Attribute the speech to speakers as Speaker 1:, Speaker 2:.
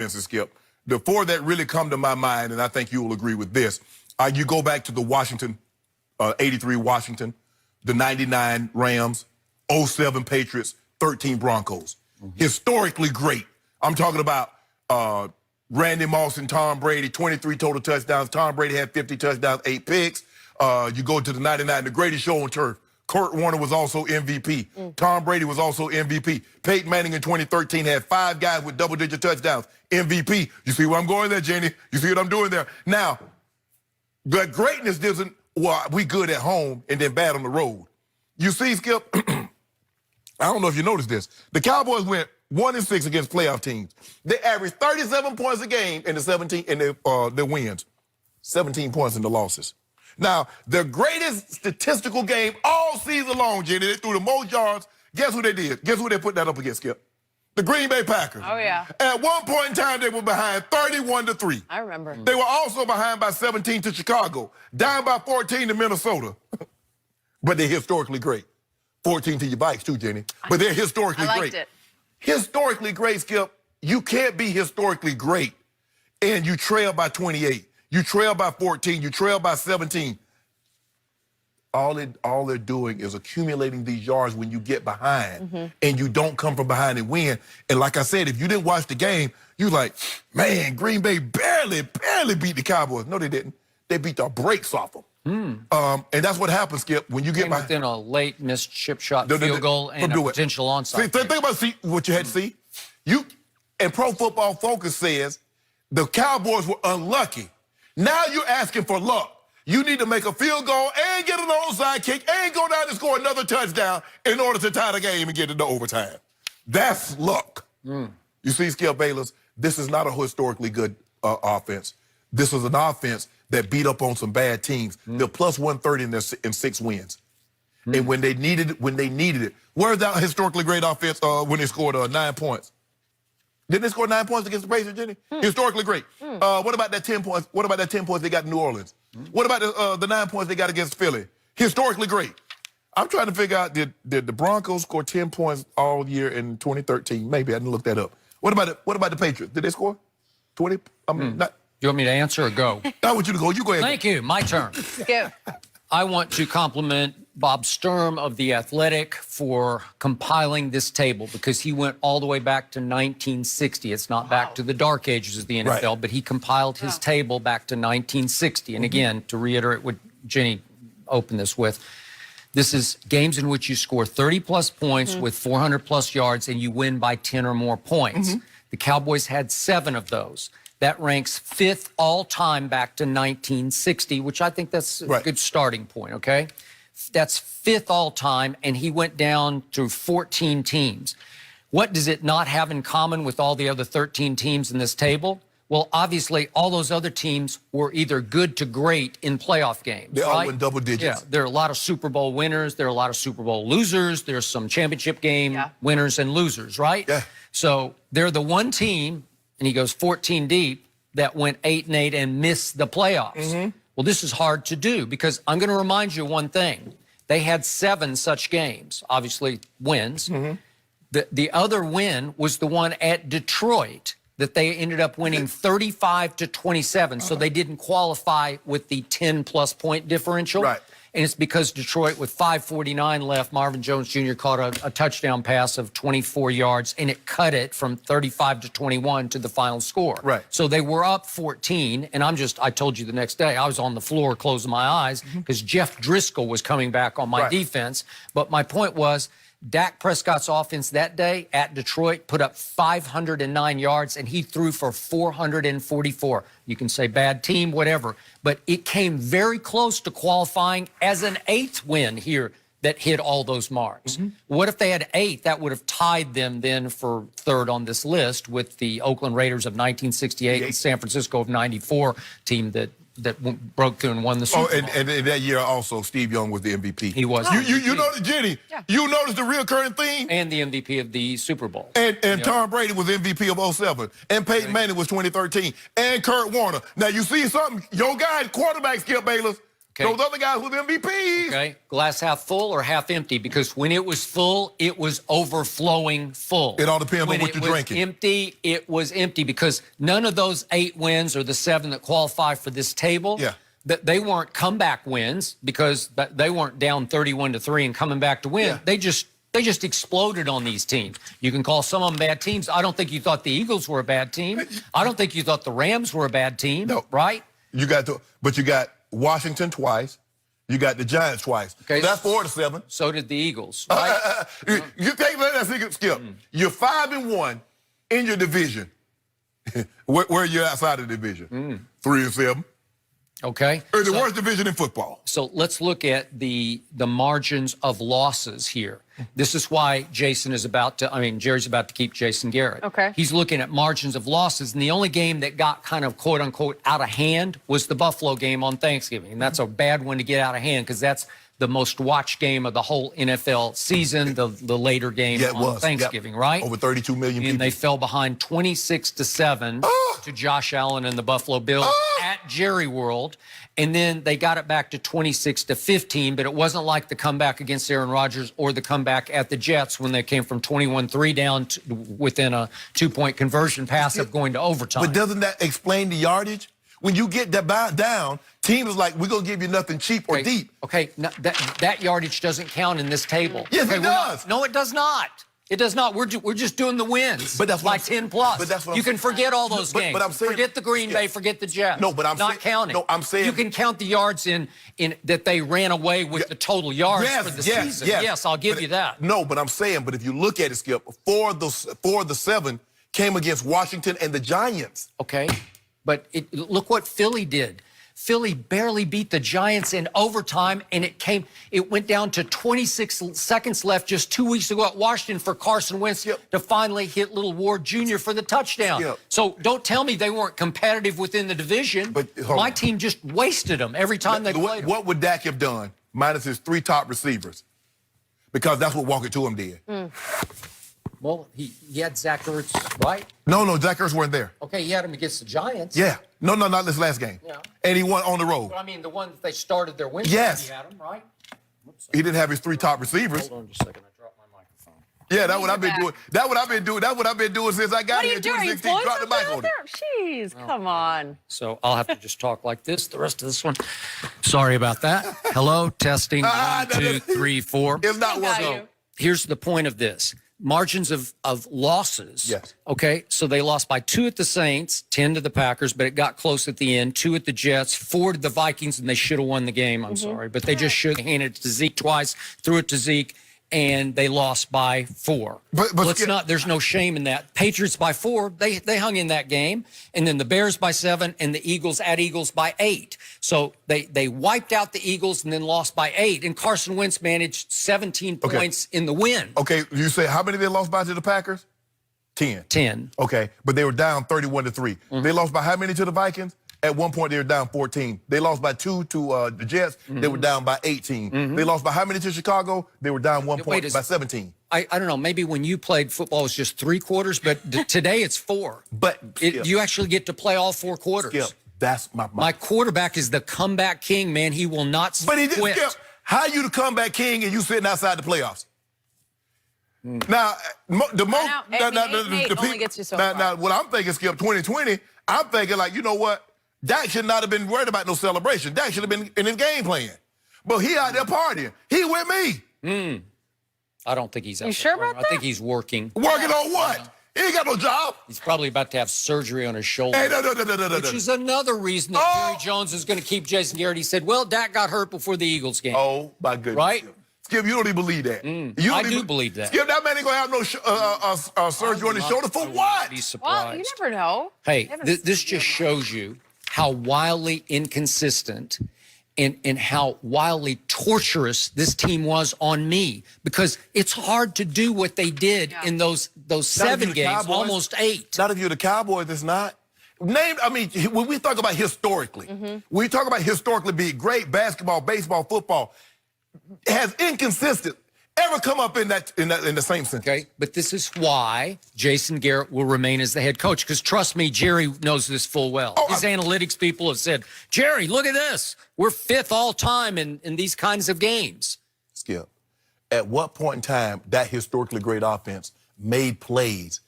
Speaker 1: offenses, Skip. The four that really come to my mind, and I think you will agree with this, you go back to the Washington, 83 Washington, the 99 Rams, 07 Patriots, 13 Broncos. Historically great. I'm talking about Randy Moss and Tom Brady, 23 total touchdowns. Tom Brady had 50 touchdowns, 8 picks. You go to the 99, the greatest show on turf. Kurt Warner was also MVP. Tom Brady was also MVP. Peyton Manning in 2013 had 5 guys with double-digit touchdowns. MVP. You see where I'm going there, Jenny? You see what I'm doing there? Now, the greatness doesn't, well, we good at home and then bad on the road. You see, Skip, I don't know if you noticed this. The Cowboys went 1-6 against playoff teams. They averaged 37 points a game in the 17 in their wins, 17 points in the losses. Now, the greatest statistical game all season long, Jenny, they threw the most yards. Guess who they did? Guess who they put that up against, Skip? The Green Bay Packers.
Speaker 2: Oh, yeah.
Speaker 1: At one point in time, they were behind 31-3.
Speaker 2: I remember.
Speaker 1: They were also behind by 17 to Chicago, down by 14 to Minnesota. But they're historically great. 14 to your bikes, too, Jenny. But they're historically great.
Speaker 2: I liked it.
Speaker 1: Historically great, Skip. You can't be historically great and you trail by 28. You trail by 14. You trail by 17. All they're doing is accumulating these yards when you get behind and you don't come from behind and win. And like I said, if you didn't watch the game, you're like, man, Green Bay barely beat the Cowboys. No, they didn't. They beat the brakes off them. And that's what happens, Skip, when you get behind.
Speaker 3: Within a late missed chip shot field goal and a potential onside.
Speaker 1: Think about what you had to see. And Pro Football Focus says the Cowboys were unlucky. Now you're asking for luck. You need to make a field goal and get an onside kick and go down and score another touchdown in order to tie the game and get into overtime. That's luck. You see, Skip Bayless, this is not a historically good offense. This is an offense that beat up on some bad teams. They're plus 130 in 6 wins. And when they needed it, where's that historically great offense when they scored 9 points? Didn't they score 9 points against the Pacers, Jenny? Historically great. What about that 10 points? What about that 10 points they got in New Orleans? What about the 9 points they got against Philly? Historically great. I'm trying to figure out, did the Broncos score 10 points all year in 2013? Maybe, I didn't look that up. What about the Patriots? Did they score 20? I mean, not.
Speaker 3: You want me to answer or go?
Speaker 1: I want you to go. You go ahead.
Speaker 3: Thank you. My turn.
Speaker 2: Go.
Speaker 3: I want to compliment Bob Sturm of The Athletic for compiling this table because he went all the way back to 1960. It's not back to the dark ages of the NFL, but he compiled his table back to 1960. And again, to reiterate what Jenny opened this with, this is games in which you score 30-plus points with 400-plus yards and you win by 10 or more points. The Cowboys had 7 of those. That ranks 5th all-time back to 1960, which I think that's a good starting point, okay? That's 5th all-time, and he went down to 14 teams. What does it not have in common with all the other 13 teams in this table? Well, obviously, all those other teams were either good to great in playoff games,
Speaker 1: They all win double digits.
Speaker 3: Yeah, there are a lot of Super Bowl winners. There are a lot of Super Bowl losers. There's some championship game winners and losers, right?
Speaker 1: Yeah.
Speaker 3: So they're the one team, and he goes 14 deep, that went 8-8 and missed the playoffs. Well, this is hard to do because I'm going to remind you one thing. They had 7 such games, obviously wins. The other win was the one at Detroit that they ended up winning 35-27. So they didn't qualify with the 10-plus point differential.
Speaker 1: Right.
Speaker 3: And it's because Detroit, with 5:49 left, Marvin Jones Jr. caught a touchdown pass of 24 yards, and it cut it from 35-21 to the final score.
Speaker 1: Right.
Speaker 3: So they were up 14, and I told you the next day, I was on the floor closing my eyes because Jeff Driscoll was coming back on my defense. But my point was, Dak Prescott's offense that day at Detroit put up 509 yards, and he threw for 444. You can say bad team, whatever, but it came very close to qualifying as an 8th win here that hit all those marks. What if they had 8? That would have tied them then for 3rd on this list with the Oakland Raiders of 1968 and San Francisco of 94 team that broke through and won the Super Bowl.
Speaker 1: And that year also, Steve Young was the MVP.
Speaker 3: He was.
Speaker 1: You noticed, Jenny, you noticed the reoccurring theme?
Speaker 3: And the MVP of the Super Bowl.
Speaker 1: And Tom Brady was MVP of 07. And Peyton Manning was 2013. And Kurt Warner. Now, you see something? Your guy, quarterback, Skip Bayless,
Speaker 3: Okay.
Speaker 1: Those other guys were MVPs.
Speaker 3: Okay. Glass half full or half empty? Because when it was full, it was overflowing full.
Speaker 1: It all depends on what you're drinking.
Speaker 3: When it was empty, it was empty because none of those 8 wins or the 7 that qualify for this table, they weren't comeback wins because they weren't down 31-3 and coming back to win.
Speaker 1: Yeah.
Speaker 3: They just exploded on these teams. You can call some of them bad teams. I don't think you thought the Eagles were a bad team. I don't think you thought the Rams were a bad team. No. Right?
Speaker 1: But you got Washington twice. You got the Giants twice. Okay. So that's 4-7.
Speaker 3: So did the Eagles. Right?
Speaker 1: You take that, Skip. You're 5-1 in your division. Where you're outside of the division. 3-7.
Speaker 3: Okay.
Speaker 1: Or the worst division in football.
Speaker 3: So let's look at the margins of losses here. This is why Jerry's about to keep Jason Garrett.
Speaker 2: Okay.
Speaker 3: He's looking at margins of losses, and the only game that got kind of quote unquote out of hand was the Buffalo game on Thanksgiving. And that's a bad one to get out of hand because that's the most watched game of the whole NFL season, the later game on Thanksgiving, right?
Speaker 1: Over 32 million people.
Speaker 3: And they fell behind 26-7 to Josh Allen and the Buffalo Bills at Jerry World. And then they got it back to 26-15, but it wasn't like the comeback against Aaron Rodgers or the comeback at the Jets when they came from 21-3 down to within a 2-point conversion pass of going to overtime.
Speaker 1: But doesn't that explain the yardage? When you get that down, teams are like, we're going to give you nothing cheap or deep.
Speaker 3: Okay, no, that yardage doesn't count in this table.
Speaker 1: Yes, it does.
Speaker 3: No, it does not. It does not. We're just doing the wins.
Speaker 1: But that's what
Speaker 3: by 10 plus.
Speaker 1: But that's what
Speaker 3: you can forget all those games.
Speaker 1: But I'm saying,
Speaker 3: forget the Green Bay, forget the Jets.
Speaker 1: No, but I'm
Speaker 3: not counting.
Speaker 1: No, I'm saying
Speaker 3: you can count the yards in that they ran away with the total yards for the season. Yes, I'll give you that.
Speaker 1: No, but I'm saying, but if you look at it, Skip, 4 of the 7 came against Washington and the Giants.
Speaker 3: Okay, but look what Philly did. Philly barely beat the Giants in overtime, and it went down to 26 seconds left just 2 weeks ago at Washington for Carson Wentz to finally hit Little Ward Jr. for the touchdown. So don't tell me they weren't competitive within the division. But my team just wasted them every time they played them.
Speaker 1: What would Dak have done minus his 3 top receivers? Because that's what Walker to him did.
Speaker 3: Well, he had Zach Ertz, right?
Speaker 1: No, Zach Ertz weren't there.
Speaker 3: Okay, he had him against the Giants.
Speaker 1: Yeah. No, not this last game. Yeah. And he won on the road.
Speaker 3: But I mean, the one that they started their win.
Speaker 1: Yes.
Speaker 3: He had him, right?
Speaker 1: He didn't have his 3 top receivers.
Speaker 3: Hold on just a second. I dropped my microphone.
Speaker 1: Yeah, that's what I've been doing. That's what I've been doing since I got here in 2016. Drop the mic on it.
Speaker 2: Jeez, come on.
Speaker 3: So I'll have to just talk like this the rest of this one. Sorry about that. Hello, testing. 1, 2, 3, 4.
Speaker 1: It's not working.
Speaker 3: So here's the point of this. Margins of losses.
Speaker 1: Yes.
Speaker 3: Okay, so they lost by 2 at the Saints, 10 to the Packers, but it got close at the end. 2 at the Jets, 4 to the Vikings, and they should have won the game. I'm sorry, but they just should have handed it to Zeke twice, threw it to Zeke, and they lost by 4.
Speaker 1: But
Speaker 3: there's no shame in that. Patriots by 4, they hung in that game, and then the Bears by 7, and the Eagles by 8. So they wiped out the Eagles and then lost by 8, and Carson Wentz managed 17 points in the win.
Speaker 1: Okay, you say how many they lost by to the Packers? 10.
Speaker 3: 10.
Speaker 1: Okay, but they were down 31-3. They lost by how many to the Vikings? At one point, they were down 14. They lost by 2 to the Jets. They were down by 18. They lost by how many to Chicago? They were down 1 point by 17.
Speaker 3: I don't know. Maybe when you played football, it was just 3 quarters, but today it's 4.
Speaker 1: But
Speaker 3: you actually get to play all 4 quarters.
Speaker 1: Skip, that's
Speaker 3: my quarterback is the comeback king, man. He will not
Speaker 1: But he didn't,
Speaker 3: quit.
Speaker 1: Skip, how you the comeback king and you sitting outside the playoffs? Now, the most...
Speaker 2: only gets you so far.
Speaker 1: Now, what I'm thinking, Skip, 2020, I'm thinking like, you know what? Dak should not have been worried about no celebration. Dak should have been in his game plan. But he out there partying. He with me.
Speaker 3: I don't think he's out.
Speaker 2: You sure about that?
Speaker 3: I think he's working.
Speaker 1: Working on what? He ain't got no job.
Speaker 3: He's probably about to have surgery on his shoulder.
Speaker 1: Hey, no.
Speaker 3: Which is another reason that Jerry Jones is going to keep Jason Garrett. He said, well, Dak got hurt before the Eagles game.
Speaker 1: Oh, my goodness.
Speaker 3: Right?
Speaker 1: Skip, you don't even believe that.
Speaker 3: I do believe that.
Speaker 1: Skip, that man ain't going to have no surgery on his shoulder for what?
Speaker 3: Be surprised.
Speaker 2: Well, you never know.
Speaker 3: Hey, this just shows you how wildly inconsistent and how wildly torturous this team was on me, because it's hard to do what they did in those 7 games,
Speaker 1: Cowboys,
Speaker 3: almost 8.
Speaker 1: Not if you're the Cowboys, it's not. When we talk about historically, when we talk about historically being great basketball, baseball, football, it has inconsistent. ever come up in the same sentence.
Speaker 3: Okay, but this is why Jason Garrett will remain as the head coach. Because trust me, Jerry knows this full well. His analytics people have said, Jerry, look at this. We're 5th all time in these kinds of games.
Speaker 1: Skip, at what point in time that historically great offense made plays